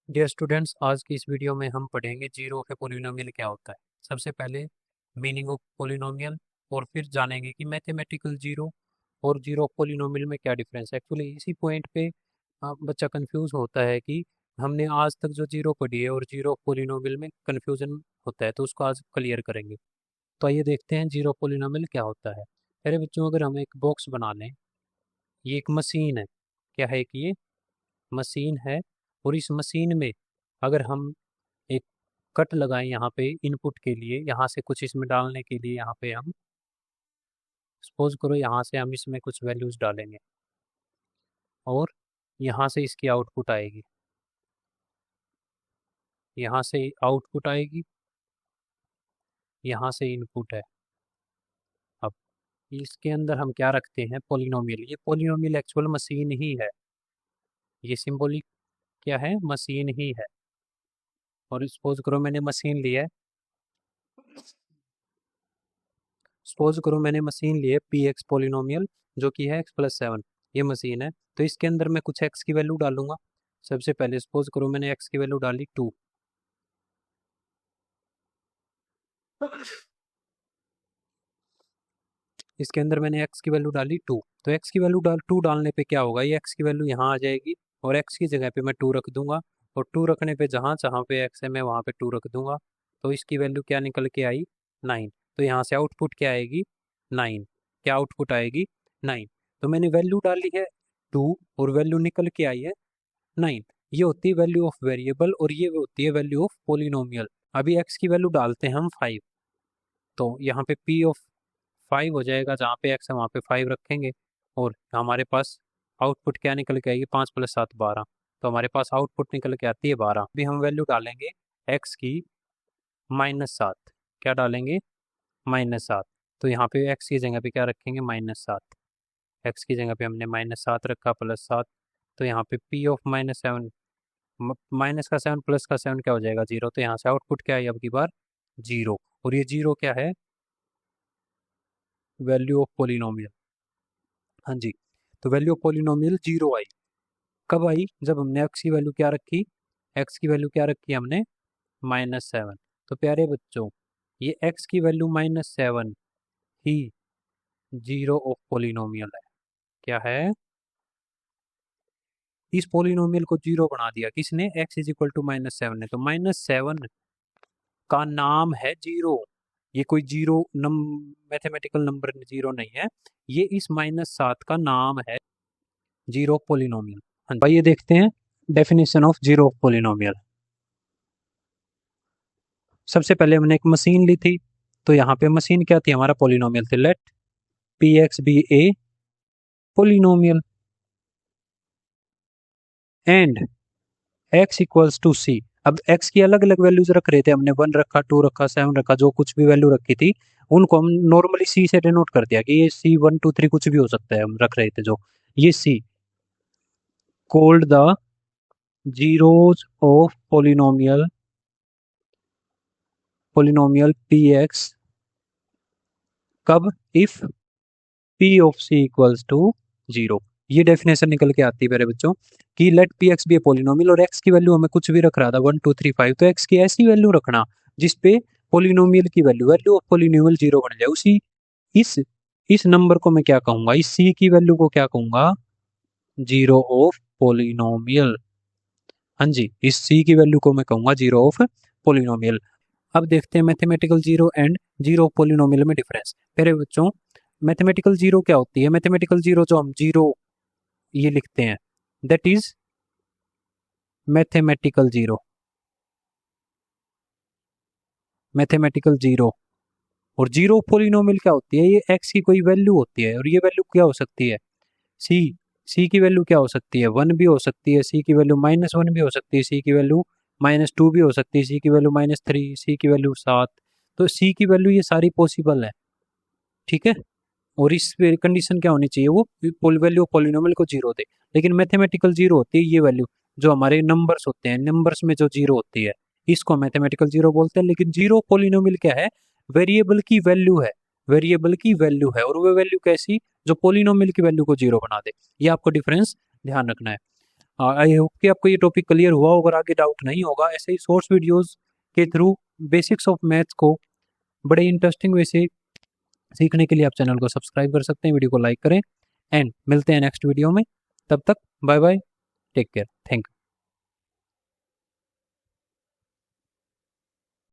Dear students, आज की इस वीडियो में हम पढ़ेंगे जीरो के पोलिनोमियल क्या होता है। सबसे पहले मीनिंग ऑफ पोलिनोमियल और फिर जानेंगे कि मैथमेटिकल जीरो और जीरो पोलिनोमियल में क्या डिफरेंस है। एक्चुअली इसी पॉइंट पे बच्चा कंफ्यूज होता है कि हमने आज तक जो जीरो पढ़ी है और जीरो पोलिनोमियल में कंफ्यूजन होता है, तो उसको आज क्लियर करेंगे। तो आइए देखते हैं जीरो पोलिनोमियल क्या होता है। अरे बच्चों, अगर हम एक बॉक्स बना लें, ये एक मशीन है। क्या है कि ये मशीन है, और इस मशीन में अगर हम एक कट लगाएं यहाँ पे इनपुट के लिए, यहाँ से कुछ इसमें डालने के लिए, यहाँ पे हम सपोज करो यहाँ से हम इसमें कुछ वैल्यूज डालेंगे और यहाँ से इसकी आउटपुट आएगी, यहाँ से आउटपुट आएगी, यहाँ से इनपुट है। अब इसके अंदर हम क्या रखते हैं, पोलिनोमियल। ये पोलिनोमियल एक्चुअल मशीन ही है, ये सिंबॉलिक क्या है, मशीन ही है। और सपोज करो मैंने मशीन ली है, सपोज करो मैंने मशीन ली है पी एक्स पोलिनोमियल, जो कि है x+7। ये मशीन है, तो इसके अंदर मैं कुछ x की वैल्यू डालूंगा। सबसे पहले सपोज करो मैंने x की वैल्यू डाली 2। इसके अंदर मैंने x की वैल्यू डाली 2, तो x की वैल्यू 2 डालने पे क्या होगा, ये x की वैल्यू यहाँ आ जाएगी और x की जगह पे मैं 2 रख दूंगा। और 2 रखने पे जहाँ जहाँ पे x है मैं वहाँ पे 2 रख दूंगा, तो इसकी वैल्यू क्या निकल के आई, 9। तो यहाँ से आउटपुट क्या आएगी, 9। क्या आउटपुट आएगी, 9। तो मैंने वैल्यू डाली है 2 और वैल्यू निकल के आई है 9। ये होती है वैल्यू ऑफ वेरिएबल और ये होती है वैल्यू ऑफ पोलिनोमियल। अभी x की वैल्यू डालते हैं हम 5, तो यहाँ पे p ऑफ 5 हो जाएगा, जहाँ पे x है वहाँ पे 5 रखेंगे और हमारे पास आउटपुट क्या निकल के आएगी, 5+7 12। तो हमारे पास आउटपुट निकल के आती है 12। अभी हम वैल्यू डालेंगे x की -7। क्या डालेंगे, -7। तो यहाँ पे x की जगह पे क्या रखेंगे, -7। x की जगह पे हमने -7 रखा, +7। तो यहाँ पे p ऑफ -7, माइनस का 7 प्लस का 7 क्या हो जाएगा, 0। तो यहाँ से आउटपुट क्या है अब की बार, 0। और ये 0 क्या है, वैल्यू ऑफ पोलिनोमियल। हाँ जी, तो वैल्यू ऑफ पोलिनोमियल 0 आई। कब आई, जब हमने x की वैल्यू क्या रखी, x की वैल्यू क्या रखी हमने, -7। तो प्यारे बच्चों, ये x की value -7 he zero of polynomial है। क्या है, इस पोलिनोमियल को जीरो बना दिया किसने, x =−7 ने। तो -7 का नाम है जीरो। ये कोई जीरो मैथमेटिकल नंबर जीरो नहीं है, ये इस -7 का नाम है जीरो पोलिनोमियल। हाँ, आइए देखते हैं डेफिनेशन ऑफ जीरो पोलिनोमियल। सबसे पहले हमने एक मशीन ली थी, तो यहाँ पे मशीन क्या थी, हमारा पोलिनोमियल थी। Let P X be a polynomial and x equals to C. अब x की अलग अलग वैल्यूज रख रहे थे हमने, 1 रखा, 2 रखा, 7 रखा, जो कुछ भी वैल्यू रखी थी उनको हम नॉर्मली c से डिनोट कर दिया कि ये c 1 2 3 कुछ भी हो सकता है। हम रख रहे थे जो ये c called the zeros of polynomial P X. कब, if p of c equals to 0। ये डेफिनेशन निकल के आती है मेरे बच्चों कि late P X be a polynomial, और x की वैल्यू हमें कुछ भी रख रहा था 1 2 3 5, तो x की ऐसी वैल्यू रखना जिसपे पोलिनोमियल की वैल्यू ऑफ पोलिनोमियल 0 बन जाए। उसी इस इस नंबर को मैं क्या कहूंगा, इस c की वैल्यू को क्या कहूंगा, जीरो ऑफ पोलिनोमियल। हाँ जी, इस c की वैल्यू को मैं कहूंगा जीरो ऑफ पोलिनोमियल। अब देखते हैं mathematical zero and zero polynomial में डिफरेंस। मेरे बच्चों, मैथमेटिकल जीरो क्या होती है, मैथमेटिकल जीरो जो हम जीरो ये लिखते हैं, that is mathematical zero. Mathematical zero. और जीरो पोलिनोमियल क्या होती है, ये x की कोई वैल्यू होती है, और ये वैल्यू क्या हो सकती है, c। c की वैल्यू क्या हो सकती है, 1 भी हो सकती है, c की वैल्यू -1 भी हो सकती है, c की वैल्यू -2 भी हो सकती है, c की वैल्यू -3, c की वैल्यू 7। तो c की वैल्यू ये सारी पॉसिबल है, ठीक है। और इस कंडीशन क्या होनी चाहिए, वो वैल्यू पोलिनोमियल को जीरो दे। लेकिन मैथमेटिकल जीरो होती है ये वैल्यू, जो हमारे नंबर्स होते हैं, नंबर्स में जो जीरो होती है, इसको मैथमेटिकल जीरो बोलते हैं। लेकिन जीरो पोलिनोमियल क्या है, वेरिएबल की वैल्यू है, वेरिएबल की वैल्यू है, और वो वैल्यू कैसी, जो पोलिनोमियल की वैल्यू को जीरो बना दे। ये आपको डिफरेंस ध्यान रखना है। आई होप कि आपको ये टॉपिक क्लियर हुआ, अगर आगे डाउट नहीं होगा ऐसे ही सोर्स वीडियोस के थ्रू बेसिक्स ऑफ मैथ्स को बड़े इंटरेस्टिंग वे से सीखने के लिए आप चैनल को सब्सक्राइब कर सकते हैं, वीडियो को लाइक करें एंड मिलते हैं नेक्स्ट वीडियो में। तब तक bye bye, take care, thank you.